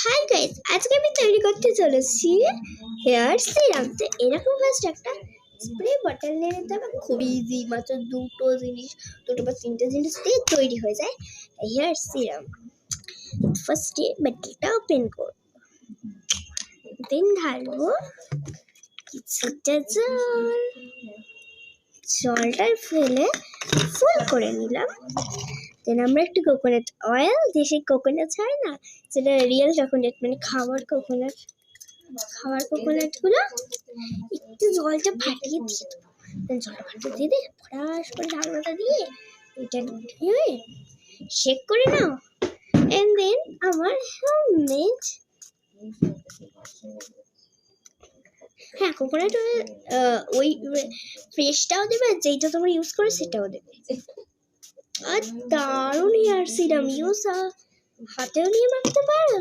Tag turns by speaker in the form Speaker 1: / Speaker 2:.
Speaker 1: Hi guys, আজকে আমি তৈরি করতে চলেছি হেয়ার সিরাম। তো এরকম ফার্স্ট একটা স্প্রে বটল নিয়ে নিতে হবে। খুব ইজি, মাত্র দুটো বা তিনটে জিনিস দিয়ে তৈরি হয়ে যায় হেয়ার সিরাম। ফার্স্টে বটলটা ওপেন করব, দেন ঢালবো কিছুটা জলটা ফেলে ফুল করে নিলাম। দেন আমরা একটু কোকোনাট অয়েল, দেশি কোকোনাট হয় না, সেটা রিয়েল কোকোনাট, মানে খাওয়ার কোকোনাট গুলো একটু জলটা ফাটিয়ে দিয়ে দেবো। জলটা ফাটিয়ে দিয়ে ফটাস করে ঢাকনাটা দিয়ে এটা দিয়ে শেক করে নাও। এন্ড দেন আমার হোমমেড, হ্যাঁ, কোকোনাট অয়েল, ওই ফ্রেশটাও দেবে, যেইটা তোমরা ইউজ করো সেটাও দেবে। আর দারুণ হেয়ার সিরাম, হাতেও নিয়ে মাখতে পারো।